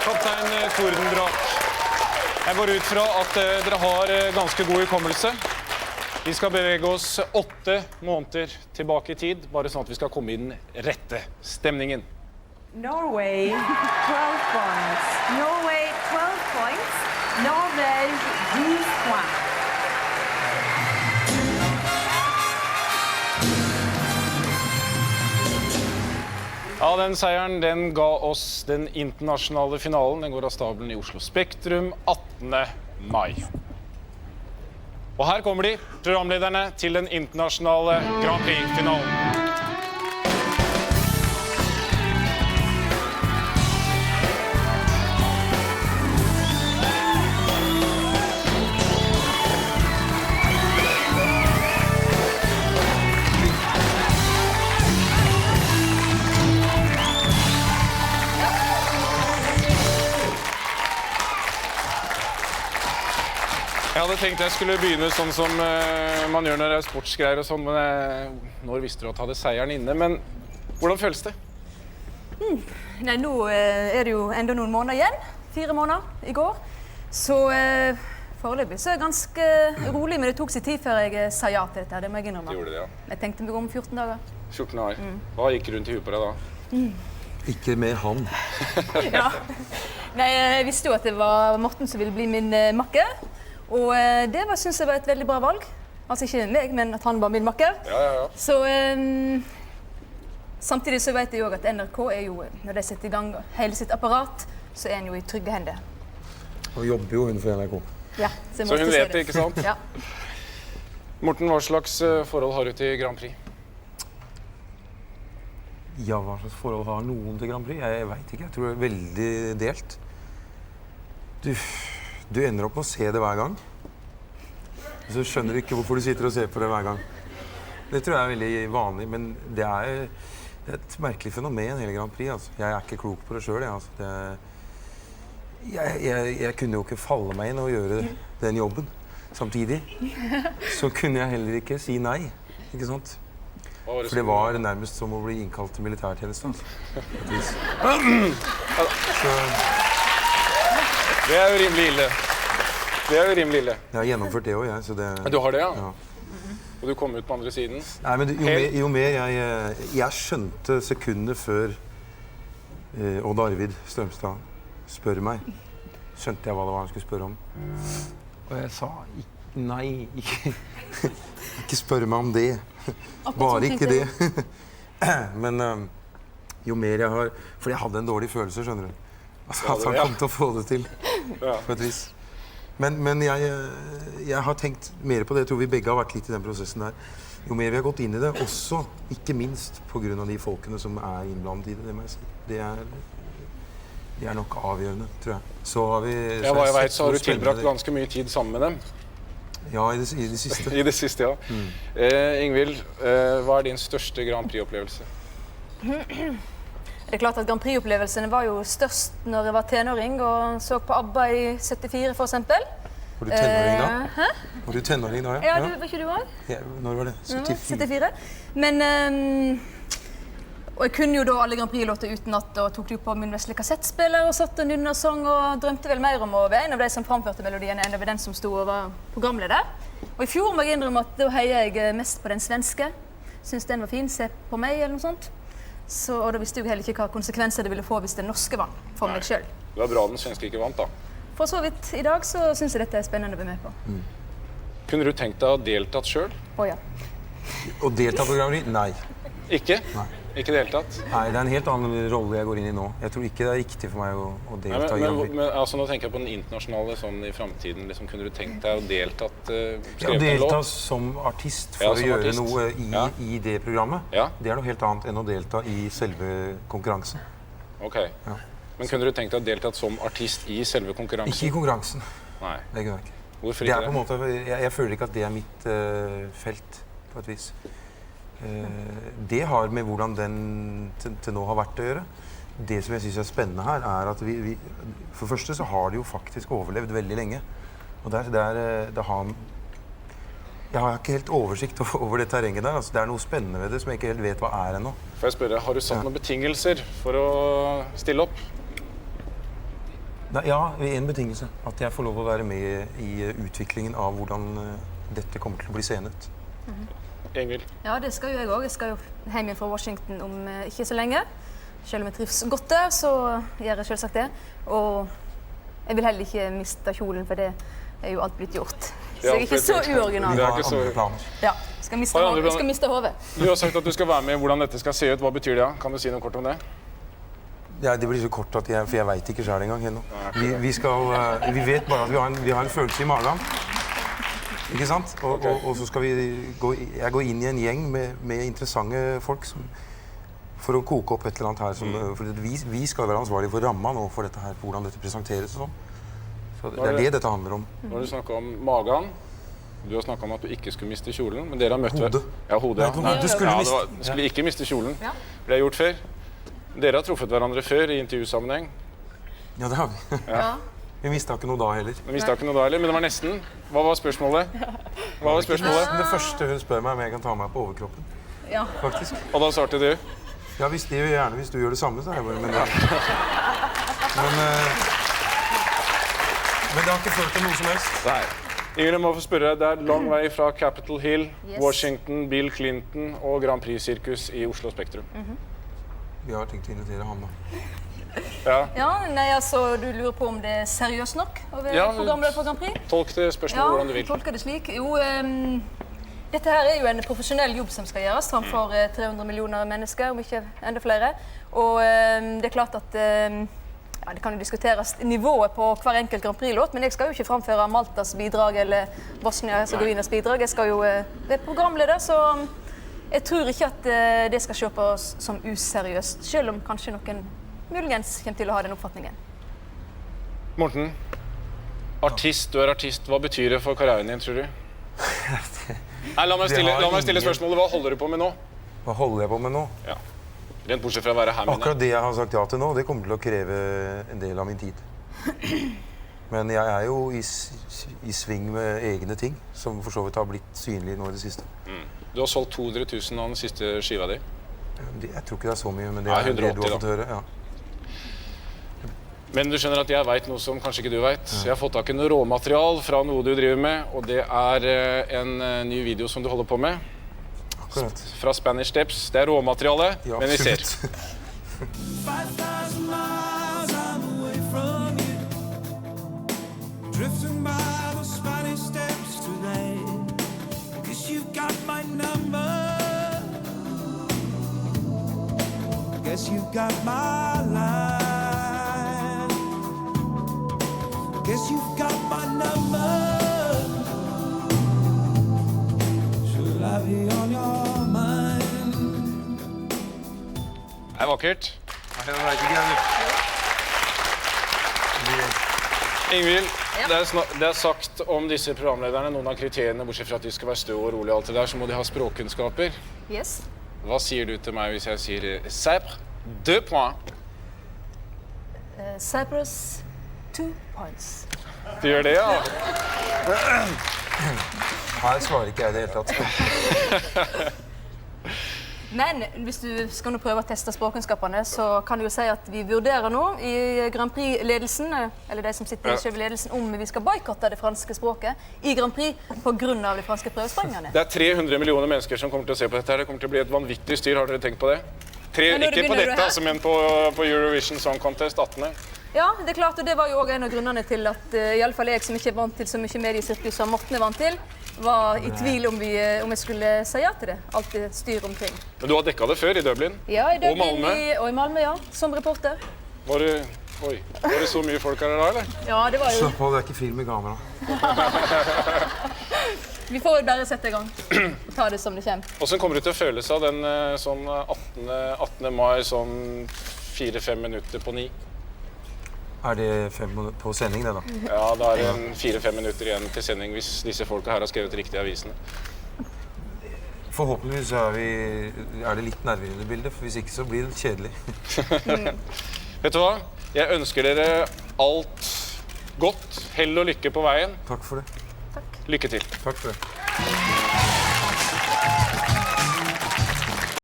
Kaptein Tordendrak. Jeg går ut fra at dere har ganske god hukommelse. Vi skal bevege oss 8 måneder tilbake i tid, bare sånn at vi skal komme i den rette stemningen. Norway, 12 points. Norway, 12 points. Norvège, 12 points. Ja, den seieren den ga oss den internasjonale finalen. Den går av stabelen i Oslo Spektrum 18. mai. Og her kommer de, programlederne til den internasjonale Grand Prix-finalen. Jeg hadde tenkt jeg skulle begynne sånn som man gjør når det er sportsgreier og sånn, men når visste du at du hadde seieren inne, men hvordan føles det? Nei, nå er det jo enda noen måneder igjen, 4 måneder i går, så foreløpig så er jeg ganske rolig, men det tok seg tid før jeg sa ja til dette, det må jeg innrømme. Det gjorde det, ja. Jeg tenkte meg om 14 dager. 14 dager. Hva gikk rundt i huet på deg da? Ikke med han. Ja. Nei, jeg visste jo at det var Morten som ville bli min makker. Og det synes jeg var et veldig bra valg. Altså ikke meg, men at han var min makker. Ja. Så samtidig så vet jeg jo at NRK er jo, når de setter i gang hele sitt apparat, så er han jo i trygge hender. Og jobber jo hun for NRK. Ja, Så hun vet det, ikke sant? Ja. Morten, hva slags forhold har du til Grand Prix? Ja, hva slags forhold har noen til Grand Prix? Jeg vet ikke, jeg tror det er veldig delt. Du ender opp med å se det hver gang. Så skjønner du ikke hvorfor du sitter og ser på det hver gang. Det tror jeg er veldig vanlig, men det er et merkelig fenomen, hele Grand Prix. Altså. Jeg er ikke klok på det selv. Jeg kunne jo ikke falle meg inn og gjøre den jobben samtidig. Så kunne jeg heller ikke si nei, ikke sant? For det var nærmest som å bli innkalt til militærtjeneste. Altså. Det er jo rimelig ille. Jeg har gjennomført det også, jeg. Så det, Du har det, ja? Ja. Og du kom ut på andre siden? Nei, men jo mer jeg skjønte sekundet før Odd Arvid Strømstad spør meg, skjønte jeg hva det var han skulle spørre om. Og jeg sa nei, ikke spør meg om det. Bare ikke det. Men jo mer jeg har, for jeg hadde en dårlig følelse, skjønner du. At han kom til å få det til, på et vis. Men jeg har tenkt mer på det. Jeg tror vi begge har vært litt i den prosessen der. Jo mer vi har gått inn i det, også, ikke minst på grunn av de folkene som er innblandet i det, det må jeg si. Det er nok avgjørende, tror jeg. Så har vi... Ja, hva jeg vet, så har du tilbrakt ganske mye tid sammen med dem. Ja, i det siste. I det siste, ja. Ingvild, hva er din største Grand Prix-opplevelse? Det er klart at Grand Prix-opplevelsene var jo størst når jeg var tenåring og så på ABBA i 74 for eksempel. Var du tenåring da? Hæ? Var du tenåring da, ja? Ja, var ikke du også? Ja, når var det? 74? Men, og jeg kunne jo da alle Grand Prix-låter utenat og tok det jo på min vesle kassettspiller og satt og nynnet og sang og drømte vel mer om å være en av de som framførte melodien enn av den som stod og var programleder. Og i fjor må jeg innrømme at da heier jeg mest på den svenske. Synes den var fin, se på meg eller noe sånt. Så, og da visste jeg heller ikke hva konsekvenser det ville få hvis den norske vant for meg selv. Det var bra den svenske ikke vant, da. For så vidt i dag så synes jeg dette er spennende å være med på. Kunne du tenkt deg å ha deltatt selv? Å ja. Og delta på Grand Prix? Nei. Ikke? Nei. Ikke deltatt? Nei, det er en helt annen rolle jeg går inn i nå. Jeg tror ikke det er riktig for meg å delta i Grand Prix. Men altså, nå tenker jeg på den internasjonale sånn i fremtiden. Liksom, kunne du tenkt deg å deltatt, skrevet en låt? Delta som artist for å gjøre noe i det programmet, det er noe helt annet enn å delta i selve konkurransen. Ok. Ja. Men kunne du tenkt deg å deltatt som artist i selve konkurransen? Ikke i konkurransen. Nei. Det kunne jeg ikke. Hvorfor ikke det? På en måte, jeg føler ikke at det er mitt felt, på et vis. Det har med hvordan den til nå har vært å gjøre. Det som jeg synes er spennende her, er at for det første så har de jo faktisk overlevd veldig lenge. Og jeg har ikke helt oversikt over det terrenget der. Altså, det er noe spennende ved det som jeg ikke helt vet hva er ennå. Får jeg spørre, har du satt noen betingelser for å stille opp? Ja, en betingelse. At jeg får lov å være med i utviklingen av hvordan dette kommer til å bli senet. Ingvild. Ja, det skal jo jeg òg. Jeg skal jo hjem igjen fra Washington om ikke så lenge. Selv om jeg trives godt der, så gjør jeg selvsagt det. Og jeg vil heller ikke miste kjolen, for det er jo alt blitt gjort. Så jeg er ikke så uoriginal. Vi har andre planer. Ja, skal miste hodet. Du har sagt at du skal være med i hvordan dette skal se ut. Hva betyr det? Kan du si noe kort om det? Ja, det blir så kort at for jeg vet ikke selv engang ennå. Vi vet bare at vi har en følelse i magen. Ikke sant? Og så skal jeg gå inn i en gjeng med interessante folk for å koke opp et eller annet her. For vi skal være ansvarlige for ramma nå for dette her, for hvordan dette presenteres og sånn. Så det er det dette handler om. Nå har du snakket om magen. Du har snakket om at du ikke skulle miste kjolen, men dere har møtt Hodet. Ja, hodet. Nei, hodet skulle Du skulle ikke miste kjolen. Ja. Det har gjort før. Dere har truffet hverandre før i intervjusammenheng. Ja, det har vi. Ja. Vi mistet ikke noe da heller. Vi mistet ikke noe da heller, men det var nesten. Hva var spørsmålet? Det første hun spør meg om jeg kan ta meg på overkroppen, Ja. faktisk. Og da svarte du? Ja, det gjør jeg gjerne hvis du gjør det samme, så er jeg bare, men det har ikke ført til noe som helst. Nei. Ingrid, jeg må få spørre deg. Det er lang vei fra Capitol Hill, Yes. Washington, Bill Clinton og Grand Prix-sirkus i Oslo Spektrum. Vi har tenkt å invitere han da. Ja, nei, altså, du lurer på om det er seriøst nok å være Ja, programleder for Grand Prix? Tolk det spørsmålet hvordan du jeg vil. tolker det slik. Jo, dette her er jo en profesjonell jobb som skal gjøres framfor 300 millioner mennesker, om ikke enda flere. Og det er klart at det kan jo diskuteres nivået på hver enkelt Grand Prix-låt, men jeg skal jo ikke framføre Maltas bidrag eller Bosnia-Herzegovinas bidrag. Jeg skal jo være programleder, så jeg tror ikke at det skal se på oss som useriøst, selv om kanskje noen muligens kommer til å ha den oppfatningen. Morten, du er artist. Hva betyr det for karrieren din, tror du? Nei, la meg stille spørsmålet. Hva holder du på med nå? Hva holder jeg på med nå? Ja. Rent bortsett fra å være her med Akkurat det jeg har sagt ja til nå, det kommer til å kreve en del av min tid. Men jeg er jo i sving med egne ting, som for så vidt har blitt synlige nå i det siste. Du har solgt 200 000 av den siste skiva di. Jeg tror ikke det er så mye, men det Nei, er det du 180 har fått høre. Ja. Men du skjønner at jeg vet noe som kanskje ikke du vet. Jeg har fått tak i noe råmaterial fra noe du driver med, og det er en ny video som du holder på med. Akkurat. Fra Spanish Steps. Det er råmateriale, Ja, men vi ser. absolutt. 5,000 miles I'm away from you, drifting by the Spanish Steps tonight. Guess you've got my number. Guess you've got my line. Guess you've got my number. Should I be on your mind? Det er vakkert. Nei, jeg vet ikke, Ingvild, det er sagt om disse programlederne, noen av kriteriene, bortsett fra at de skal være stø og rolig og alt det der, så må de ha språkkunnskaper. Yes. Hva sier du til meg hvis jeg sier Sabre, 2 points? Cyprus, 2 points. Du gjør det, ja? Her svarer ikke jeg i det hele tatt. Men hvis du skal nå prøve å teste språkkunnskapene, så kan du jo si at vi vurderer nå i Grand Prix-ledelsen, eller de som sitter i selve ledelsen, om vi skal boikotte det franske språket i Grand Prix på grunn av de franske prøvesprengene. Det er 300 millioner mennesker som kommer til å se på dette her. Det kommer til å bli et vanvittig styr, har dere tenkt på det? Men når Ikke på begynner du dette, her? altså, men på Eurovision Song Contest 18. Ja, det er klart, og det var jo også en av grunnene til at i alle fall jeg, som ikke er vant til så mye mediesirkus som Morten er vant til, var i tvil om jeg skulle si ja til det. Alt det styr omkring. Men du har dekket det før i Dublin. Ja, i Dublin Malmö. og i Malmö, ja. Som reporter. Var det så mye folk her da, eller? Ja, det var jo... Slapp av, det er ikke film i kamera. Vi får bare sette i gang. Ta det som det kommer. Hvordan kommer du til å føle seg den sånn 18. mai, sånn 4-5 minutter på 9? Er det 5 minutter på sending, det da? Ja, da er det 4-5 minutter igjen til sending hvis disse folka her har skrevet riktig i avisen. Forhåpentligvis er det litt nerver i det bildet, for hvis ikke så blir det kjedelig. Vet du hva? Jeg ønsker dere alt godt. Hell og lykke på veien. Takk for det. Lykke til. Takk for det.